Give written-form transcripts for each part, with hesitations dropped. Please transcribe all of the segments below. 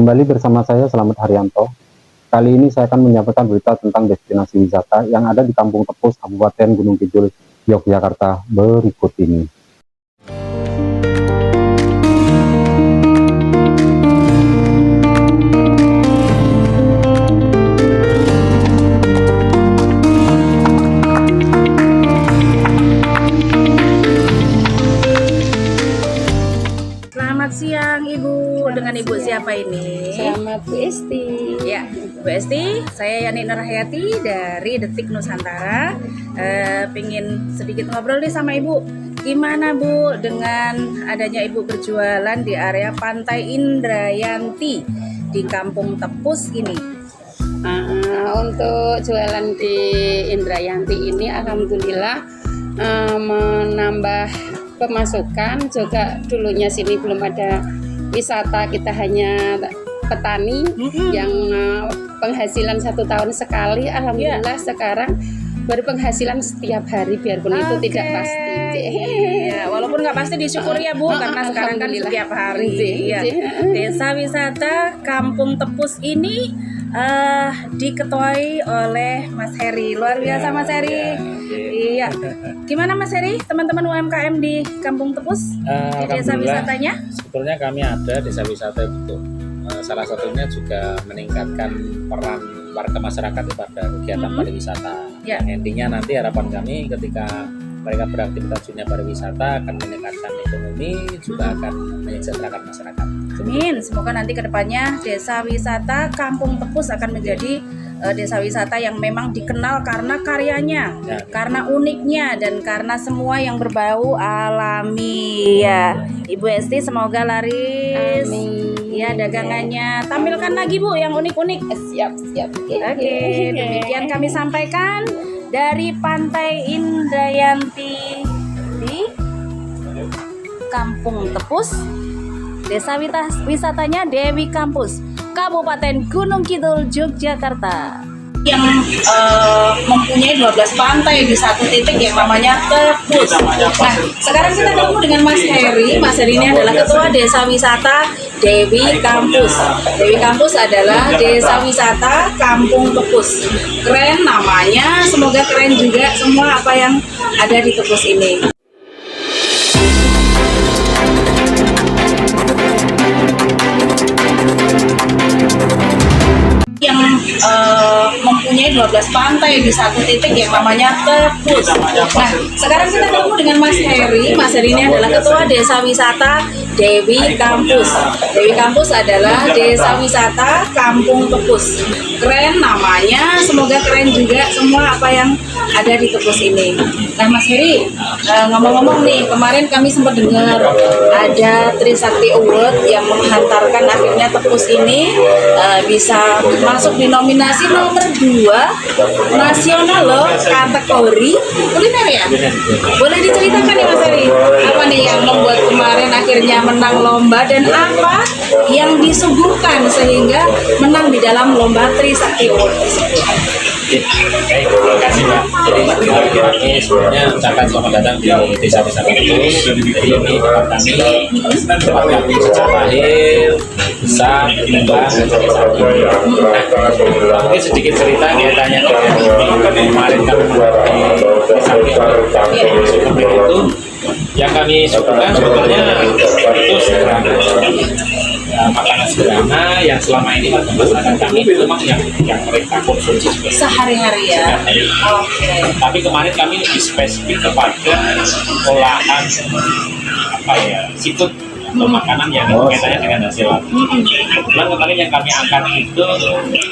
Kembali bersama saya Selamat Haryanto. Kali ini saya akan menyampaikan berita tentang destinasi wisata yang ada di Kampung Tepus, Kabupaten Gunung Kidul, Yogyakarta berikut ini. Selamat siang Ibu, dengan Ibu siapa ini? Sama Bu Esti. Ya, Bu Esti, saya Yani Nurhayati dari Detik Nusantara. Pingin sedikit ngobrol nih sama Ibu. Gimana Bu dengan adanya Ibu berjualan di area Pantai Indrayanti di Kampung Tepus ini? Untuk jualan di Indrayanti ini alhamdulillah menambah pemasukan. Juga dulunya sini belum ada wisata, kita hanya petani yang penghasilan 1 tahun sekali. Alhamdulillah sekarang berpenghasilan setiap hari, biarpun itu tidak pasti. Ya, walaupun nggak pasti disyukuri ya Bu, karena sekarang kan setiap hari. Ya. Desa wisata Kampung Tepus ini diketuai oleh Mas Heri. Luar biasa Mas Heri. Iya. Gimana Mas Heri, teman-teman UMKM di Kampung Tepus di desa wisatanya? Sebetulnya kami ada desa wisata itu. Salah satunya juga meningkatkan peran warga masyarakat pada kegiatan pariwisata. Ya. Intinya nanti harapan kami ketika mereka beraktivitas dunia pariwisata akan meningkatkan ekonomi, juga akan menyejahterakan masyarakat. Amin. Semoga nanti kedepannya desa wisata Kampung Tepus akan menjadi desa wisata yang memang dikenal karena karyanya, karena uniknya, dan karena semua yang berbau alami. Ya, Ibu Esti semoga laris. Amin. Ya, dagangannya. Tampilkan lagi Bu yang unik-unik. Siap. Oke, demikian kami sampaikan dari Pantai Indrayanti di Kampung Tepus. Desa wisatanya Dewi Kampus, Kabupaten Gunung Kidul, Yogyakarta. Yang mempunyai 12 pantai di satu titik yang namanya Tepus. Nah, sekarang kita ketemu dengan Mas Heri. Mas Heri ini adalah Ketua Desa Wisata Dewi Kampus. Dewi Kampus adalah Desa Wisata Kampung Tepus. Keren namanya, semoga keren juga semua apa yang ada di Tepus ini. Yang mempunyai 12 pantai di satu titik yang namanya Tepus. Nah, sekarang kita ketemu dengan Mas Heri. Mas Heri ini adalah Ketua Desa Wisata Dewi Kampus. Dewi Kampus adalah Desa Wisata Kampung Tepus. Keren namanya, semoga keren juga semua apa yang ada di Tepus ini. Nah Mas Heri, ngomong-ngomong nih, kemarin kami sempat dengar ada Trisakti Award yang menghantarkan akhirnya Tepus ini bisa masuk di nominasi nomor 2 nasional loh, kategori kuliner ya. Boleh diceritakan nih Mas Heri, apa nih yang membuat kemarin akhirnya menang lomba, dan apa yang disuguhkan sehingga menang di dalam lomba Trisakti Award tersebut? Baik, terima kasih Mbak. Jadi kami sebelumnya ucapkan selamat datang di Desa Wisata Tepus. Jadi ini tempat kami sejak lahir, besar, berkembang, menjadi saat ini. Nah, mungkin sedikit cerita kaitannya dengan kemarin kami di Trisakti itu. Yang kami suguhkan sebetulnya itu sederhana, makanan sederhana yang selama ini masyarakat kami itu memang yang mereka konsumsi Sehari-hari ya. Okay. Tapi kemarin kami lebih spesifik kepada olahan seafood atau makanan yang kaitannya dengan hasil laut. Kebetulan kemarin yang kami angkat itu,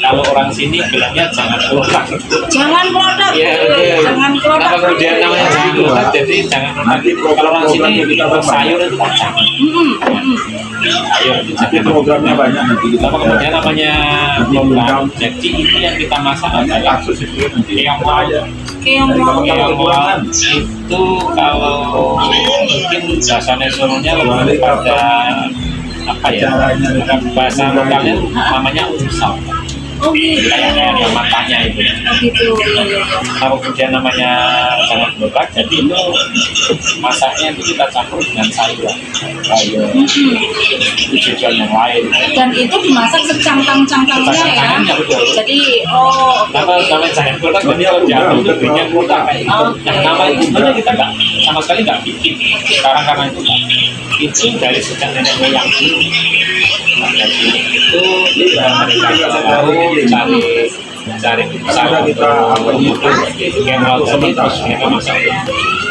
kalau orang sini bilangnya jangan kelopak. Jangan produk. Iya, Jangan produk. Kenapa kemudian namanya jangan kelopak? Jadi jangan produk. Kalau orang sini sayur itu jangan. Sayur. Jadi programnya banyak. Lalu kemudian namanya kelopak. Jadi itu yang kita masak adalah keong mau itu kalau mungkin bahasa nasionalnya lebih pada bahasa lokalnya namanya usal. Oh gitu. kayak yang matanya itu. Oh gitu. Iya, iya, iya. Nah, kemudian namanya jangan gelodak, jadi itu masaknya itu kita campur dengan sayur itu tujuan yang lain. Dan itu dimasak secangkang-cangkangnya ya. Secangkang-cangkangnya, betul. Jadi oke. Nama jangan gelodak, jadi kalau jatuh itu berinya gelodak kayak gitu. Oke. Yang nama itu sebenarnya kita nggak sama sekali nggak bikin. Sekarang karena itu dari sejak nenek moyang dulu. Nah, jadi itu mereka tahu cari usaha kita general tadi terus mereka masak.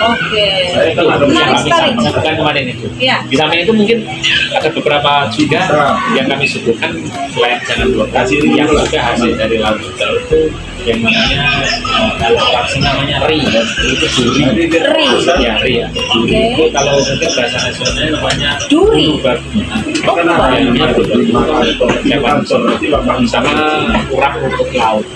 Oke. Itu Menarik sekali. bukan kemarin itu. Iya. Di samping itu mungkin ada beberapa juga yang kami suguhkan selain jangan gelodak yang juga hasil dari laut juga itu yang namanya kalau fraksi namanya ri itu duri. Ri. Ya ri ya. Oke. Itu kalau mungkin bahasa nasionalnya namanya Duri. Oh, sama kurang rumput laut.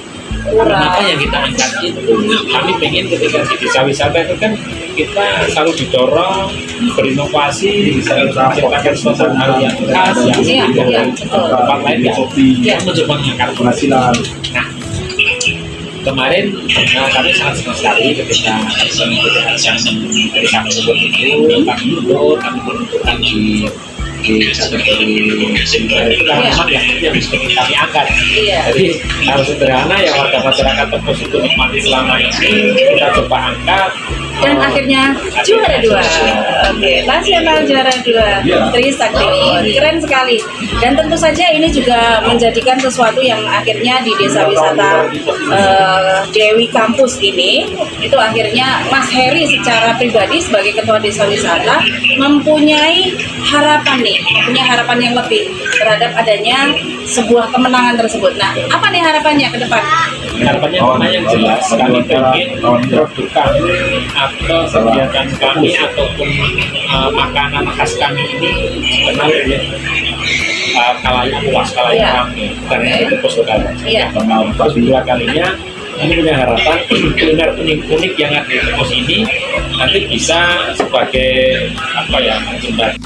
Kenapa yang kita angkat itu? Kami pengen ketika di desa wisata itu kan kita selalu didorong berinovasi, selalu menciptakan suatu hal yang khas yang berbeda dari tempat lain yang mencoba mengangkat keberhasilan. Nah, kemarin kami sangat senang sekali ketika mengikuti ajang dari kami sebut itu kami menentukan di kategori silver itu kan memang yang ingin kami angkat. Jadi kalau sederhana yang warga masyarakat Tepus itu nikmati selama ini kita coba angkat Dan akhirnya juara 2. Oke, nasional juara 2. Trisakti, keren sekali. Dan tentu saja ini juga menjadikan sesuatu yang akhirnya di desa wisata Dewi Kampus ini itu akhirnya Mas Heri secara pribadi sebagai ketua desa wisata mempunyai harapan nih, mempunyai harapan yang lebih terhadap adanya sebuah kemenangan tersebut. Nah, apa nih harapannya ke depan? Harapannya yang jelas kami ingin produk kami atau kegiatan kami ataupun makanan khas kami ini kenal ya kalayak luas kalayak kami karena itu postokal terus kedua kalinya kami punya harapan kuliner unik yang ada di pos ini nanti bisa sebagai apa ya jembatan.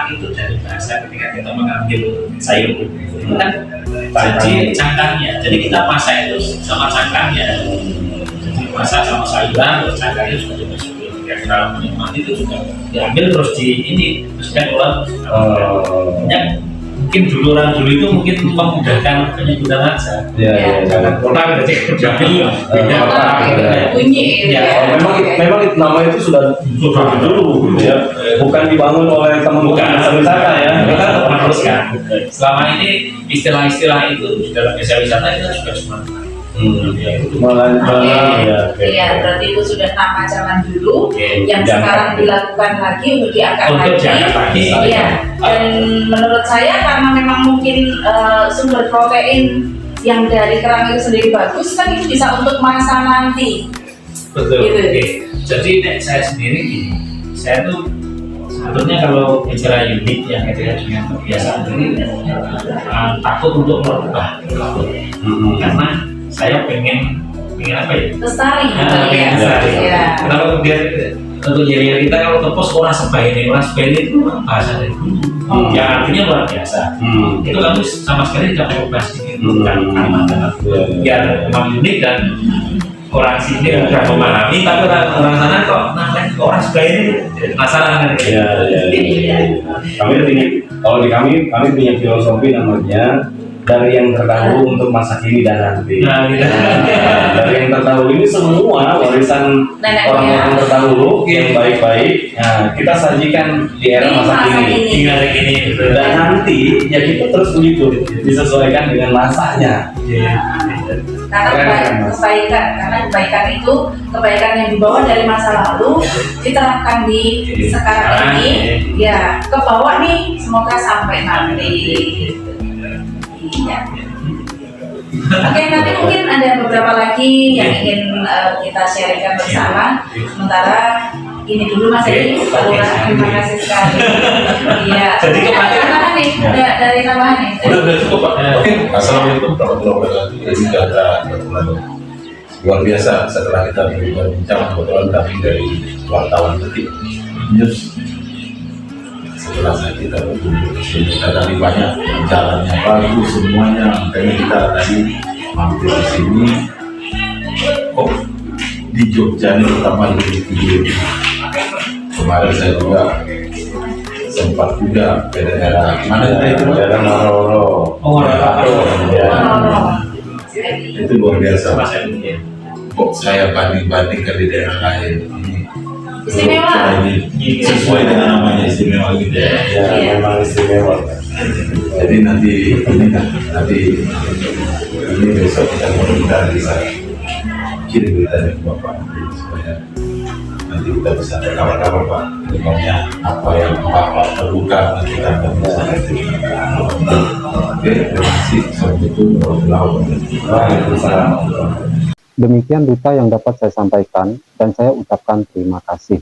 Itu dari bahasa ketika kita mengambil sayur itu kan jadi cangkangnya, jadi kita masak itu sama cangkangnya, jadi masak sama sayuran, terus cangkangnya juga dimasukin. Ya kalau menikmati itu juga diambil terus di ini, terus kan orang mungkin orang dulu itu mungkin memudahkan penyebutan aja. Jangan orang berarti diambil Bunyi. Ya, memang nama itu sudah dulu gitu ya, bukan dibangun oleh teman-teman desa wisata ya. Kita meneruskan. Selama ini istilah-istilah itu di dalam desa wisata itu sudah semua. Iya, berarti itu sudah nama zaman dulu yang sekarang dilakukan lagi untuk diangkat lagi. Iya. Dan menurut saya karena memang mungkin sumber protein yang dari kerang itu sendiri bagus kan itu bisa untuk masa nanti. Betul. Gitu. Oke. Jadi saya sendiri gini, saya tuh sebetulnya kalau bicara unik yang ada dengan kebiasaan ini takut untuk merubah, karena saya pengen apa ya? Lestari. Pengen lestari. Ya. Kenapa kemudian untuk jadinya kita kalau tepos orang sebaik ini itu bahasa dari dulu, yang artinya luar biasa. Itu kami sama sekali tidak merubah sedikit kalimat biar memang unik dan orang sini sudah memahami, tapi orang sana kok orang sebelah ini penasaran kan? Kami punya, kalau di kami punya filosofi namanya dari yang terdahulu untuk masa kini dan nanti. Dari yang terdahulu ini semua warisan orang-orang terdahulu yang baik-baik. Nah, kita sajikan di era masa kini. Dan nanti ya kita terus begitu disesuaikan dengan masanya. Karena kebaikan itu kebaikan yang dibawa dari masa lalu diterapkan di sekarang ini ya ke bawah nih, semoga sampai nanti. Iya. Oke, nanti mungkin ada beberapa lagi yang ingin kita sharingkan bersama. Sementara Ini dulu Mas Edi, Oke, Pak Lurah, oke. terima kasih sekali. Iya. Jadi kemarin- tambahan nih, dari tambahan nih. Udah cukup Pak. Oke, assalamualaikum warahmatullahi wabarakatuh. Jadi kata luar biasa setelah kita berbincang kebetulan kami dari wartawan Detik News. Setelah kita berkunjung ke sini, tadi banyak jalannya bagus semuanya, makanya kita tadi mampir di sini. Oh, di Jogja ini terutama di video. Kemarin saya juga sempat juga ke daerah mana itu daerah Maroro. Oh, Maroro. Ya. Itu luar biasa. Kok saya banding-bandingkan di daerah lain ini Istimewa. Jogja ini sesuai dengan namanya istimewa gitu ya. Ya, memang istimewa. Jadi nanti ini besok kita mudah-mudahan bisa kirim beritanya ke Bapak supaya nanti kita bisa ada kabar-kabar Pak, pokoknya apa yang Bapak perlukan nanti kita akan bisa. Oke, terima kasih. Assalamualaikum warahmatullahi wabarakatuh. Waalaikumsalam. Demikian berita yang dapat saya sampaikan dan saya ucapkan terima kasih.